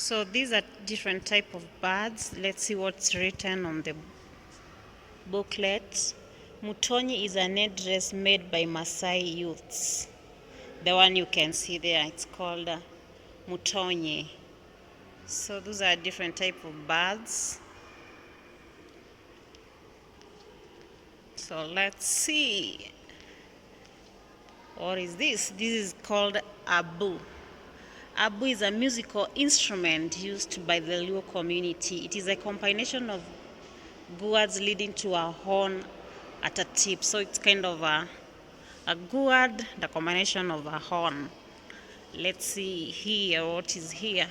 So these are different type of birds. Let's see what's written on the booklet. Mutonyi is an headdress made by Maasai youths. The one you can see there, it's called Mutonyi. So those are different type of birds. So let's see. What is this? This is called abu. Abu is a musical instrument used by the Luo community. It is a combination of gourds leading to a horn at a tip. So it's kind of a gourd, the combination of a horn. Let's see here what is here.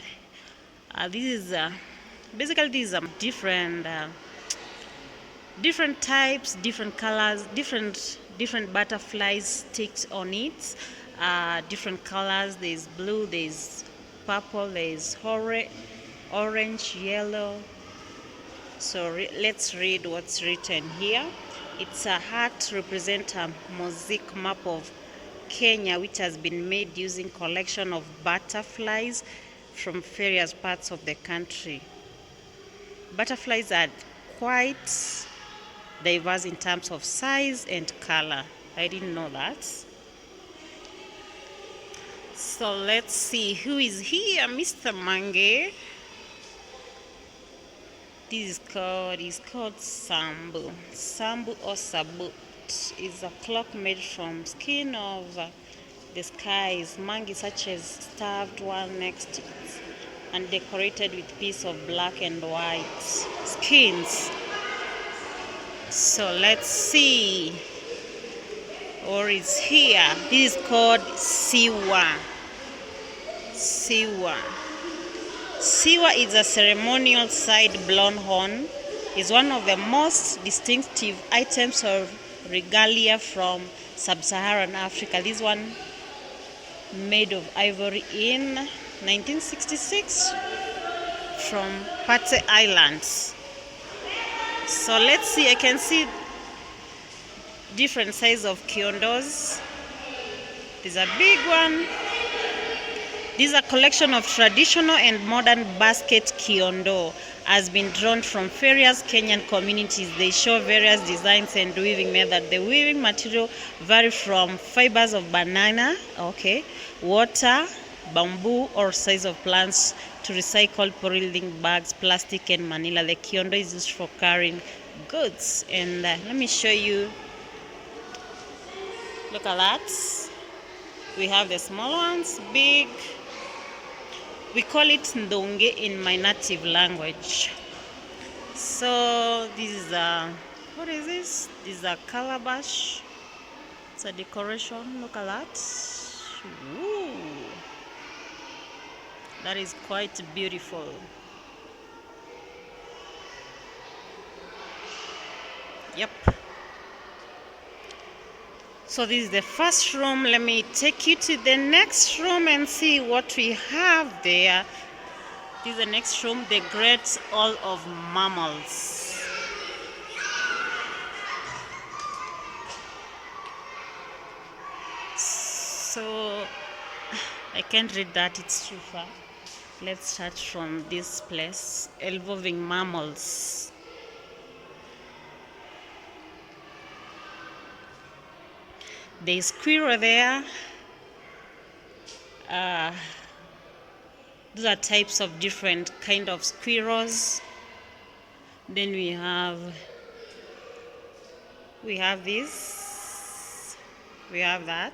This is basically these are different types, different colors, different butterflies sticks on it. Different colors. There's blue, there's purple, there's orange, yellow. So let's read what's written here. It's a heart represent a mosaic map of Kenya, which has been made using collection of butterflies from various parts of the country. Butterflies are quite diverse in terms of size and color. I didn't know that. So let's see who is here. Mr. Mange. This is called Sambu. Sambu or Sabut is a clock made from skin of the skies. Mangi such as stuffed one next to it and decorated with piece of black and white skins. So let's see. Or is here. This is called Siwa. Siwa. Siwa is a ceremonial side-blown horn. It's one of the most distinctive items of regalia from sub-Saharan Africa. This one made of ivory in 1966 from Pate Islands. So let's see, I can see different size of kiondos. There's a big one. This is a collection of traditional and modern basket kiondo has been drawn from various Kenyan communities. They show various designs and weaving method. The weaving material vary from fibers of banana, water, bamboo, or size of plants to recycled polyethylene bags, plastic, and manila. The kiondo is used for carrying goods. And let me show you. Look at that. We have the small ones, big. We call it ndonge in my native language. So this is what is this? This is a calabash. It's a decoration. Look at that. Ooh. That is quite beautiful. Yep. So this is the first room. Let me take you to the next room and see what we have there. This is the next room, the Great Hall of Mammals. So I can't read that, it's too far. Let's start from this place, involving mammals. There's squirrel there. Those are types of different kind of squirrels. Then we have this. We have that.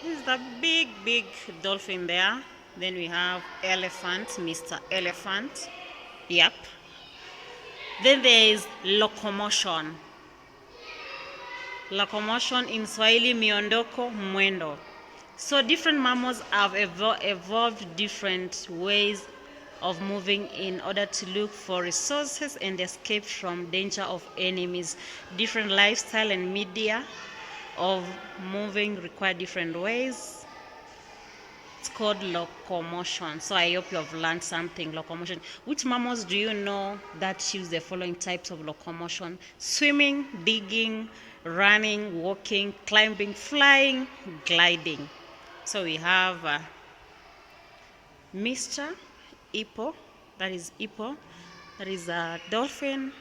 This is the big dolphin there. Then we have elephant, Mr. Elephant. Yep. Then there is locomotion. Locomotion in Swahili, miondoko, mwendo. So different mammals have evolved different ways of moving in order to look for resources and escape from danger of enemies. Different lifestyle and media of moving require different ways. It's called locomotion. So I hope you have learned something. Locomotion. Which mammals do you know that use the following types of locomotion? Swimming, digging, running, walking, climbing, flying, gliding. So we have Mr. Hippo, that is hippo, that is a dolphin.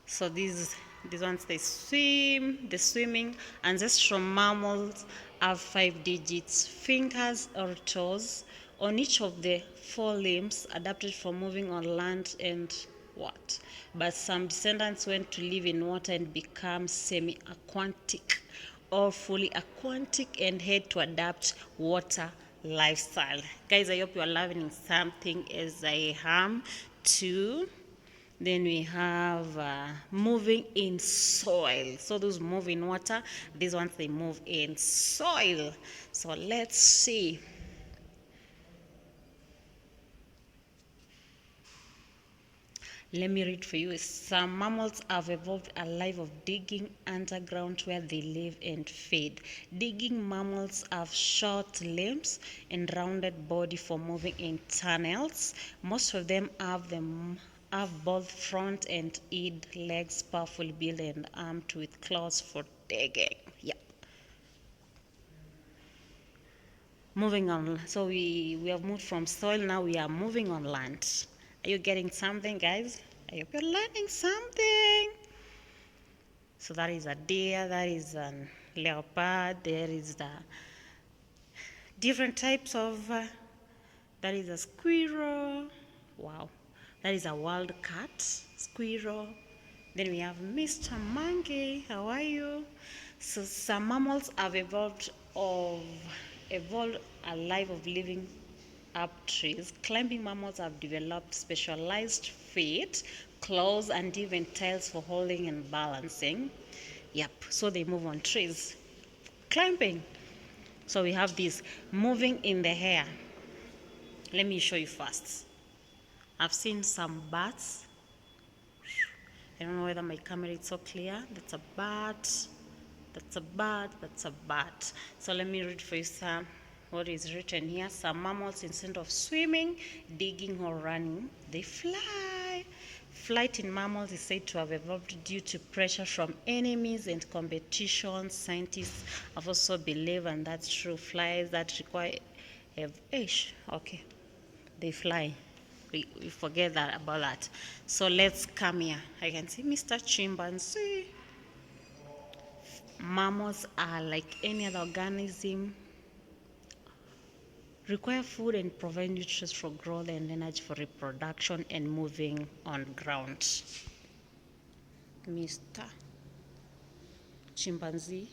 So these ones they swim, the swimming. Ancestral mammals have 5 digits, fingers or toes on each of the 4 limbs, adapted for moving on land and what? But some descendants went to live in water and become semi-aquatic or fully aquatic and had to adapt water lifestyle. Guys, I hope you are learning something as I am too. Then we have moving in soil. So those move in water, these ones they move in soil. So let's see. Let me read for you. Some mammals have evolved a life of digging underground where they live and feed. Digging mammals have short limbs and rounded body for moving in tunnels. Most of them have both front and hind legs, powerfully built and armed with claws for digging. Yep. Moving on. So we have moved from soil, now we are moving on land. Are you getting something, guys? I hope you're learning something. So that is a deer, that is a leopard, there is the different types of, that is a squirrel. Wow. That is a wild cat, squirrel. Then we have Mr. Monkey. How are you? So some mammals have evolved a life of living up trees. Climbing mammals have developed specialized feet, claws, and even tails for holding and balancing. Yep, so they move on trees. Climbing. So we have this moving in the air. Let me show you first. I've seen some bats. I don't know whether my camera is so clear. That's a bat. That's a bat. That's a bat. So let me read for you some what is written here. Some mammals, instead of swimming, digging, or running, they fly. Flight in mammals is said to have evolved due to pressure from enemies and competition. Scientists have also believed, and that's true, flies that require okay, they fly. We forget that about that. So let's come here. I can see Mr. Chimpanzee. Mammals are like any other organism, require food and provide nutrients for growth and energy for reproduction and moving on ground. Mr. Chimpanzee.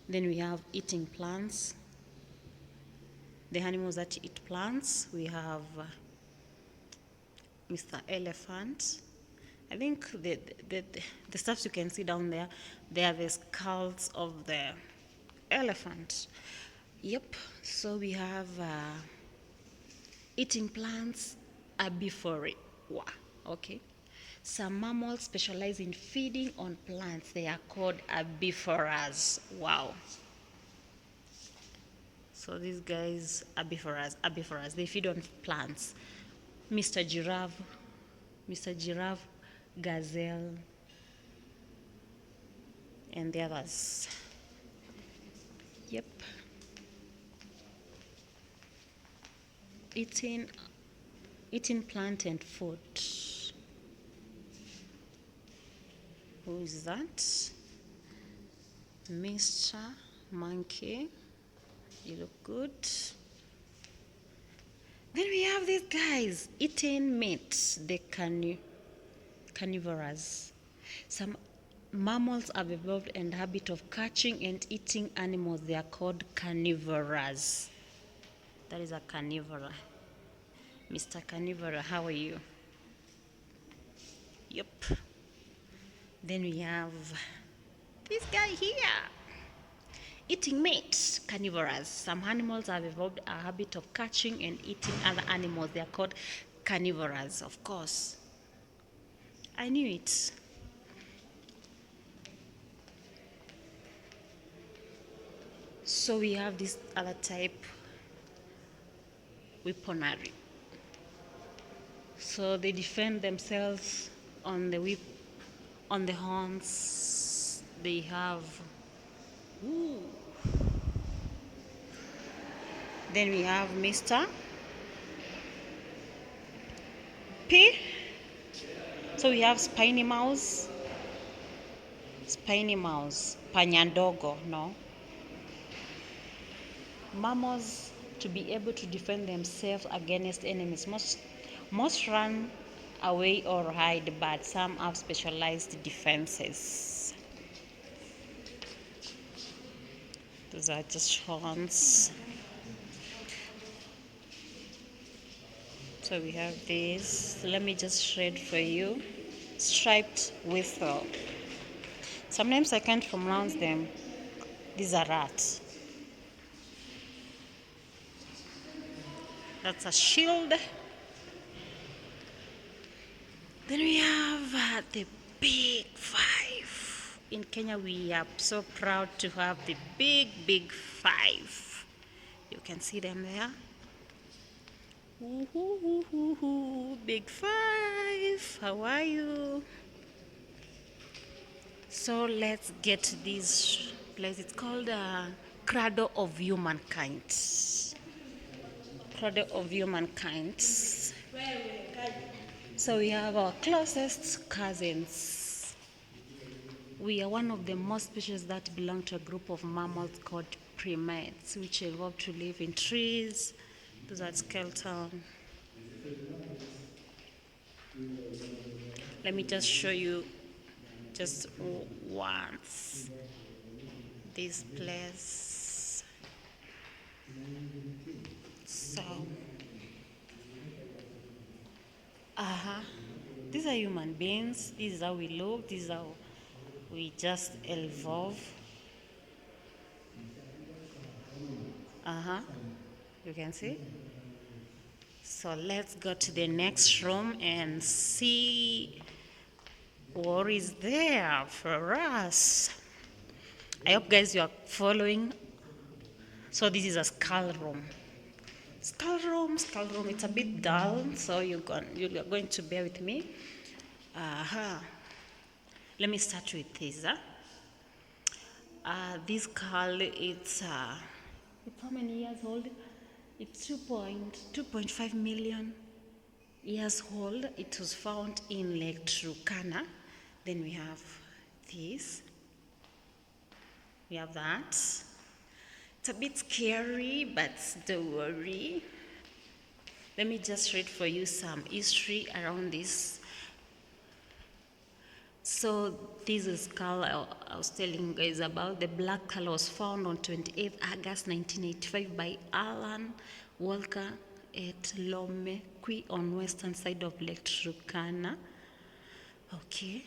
Then we have eating plants. The animals that eat plants. We have Mr. Elephant. I think the stuff you can see down there, they are the skulls of the elephant. Yep, so we have eating plants, herbivory. Wow, okay. Some mammals specialize in feeding on plants. They are called herbivorous. Wow. So these guys, herbivorous, they feed on plants. Mr. Giraffe, gazelle, and the others. Yep. Eating plant and food. Who is that? Mr. Monkey. You look good. Then we have these guys eating meat, the carnivorous. Some mammals have evolved a habit of catching and eating animals. They are called carnivorous. That is a carnivora. Mr. Carnivora, how are you? Yep. Then we have this guy here. Eating meat, carnivorous. Some animals have evolved a habit of catching and eating other animals. They are called carnivorous, of course. I knew it. So we have this other type, weaponry. So they defend themselves on the whip, on the horns. They have, ooh, Then we have Mr. P. So we have spiny mouse, panyandogo, no. Mammals, to be able to defend themselves against enemies, most run away or hide, but some have specialized defenses. Those are just horns. So we have this. Let me just read for you. Striped whistle. Sometimes I can't pronounce them. These are rats. That's a shield. Then we have the big five. In Kenya, we are so proud to have the big five. You can see them there. Ooh, ooh, ooh, ooh, big five. How are you? So let's get to this place. It's called Cradle of Humankind. Cradle of Humankind. So we have our closest cousins. We are one of the most species that belong to a group of mammals called primates, which evolved to live in trees. Those are skeleton. Let me just show you just once this place. So, these are human beings. This is how we look. This is how we just evolve. You can see. So let's go to the next room and see what is there for us. I hope guys you are following. So this is a skull room. Skull room. It's a bit dull, so you're going to bear with me. Let me start with this. This skull, it's how many years old? It's 2.5 million years old. It was found in Lake Turkana. Then we have this. We have that. It's a bit scary, but don't worry. Let me just read for you some history around this. So this is skull I was telling you guys about. The black color was found on 28th August 1985 by Alan Walker at Lomekwi on western side of Lake Turkana. Okay.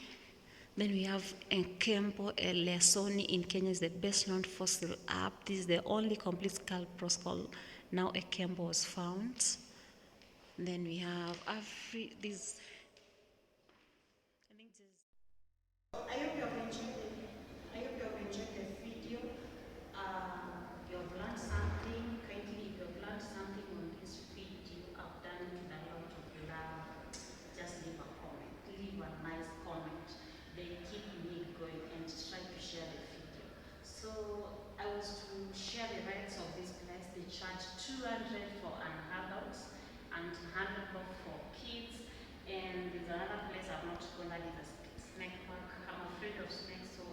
Then we have Enkempo Elesoni in Kenya is the best known fossil app. This is the only complete skull proscal. Now Enkempo was found. Then we have this. I think this. I hope you have enjoyed the video. You have learned something. Kindly, if you have learned something on this video, I've done it with a lot of love. Just leave a comment. Leave a nice comment. They keep me going and try to share the video. So I was to share the rights of this place. They charge 200 for an adult and 100 for kids. And there's another place I've not gone, that is a snake park. I'm afraid of snakes, so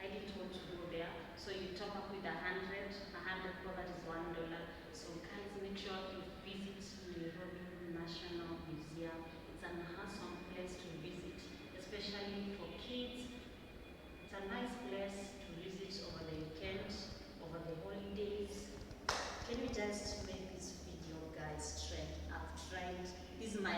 I didn't want to go there. So you top up with 100 for that is $1. So guys, make sure you visit Nairobi National Museum. It's an awesome place to visit, especially for kids. It's a nice place to visit over the weekend, over the holidays. Can you just make this video, guys, trend? I've tried. This is my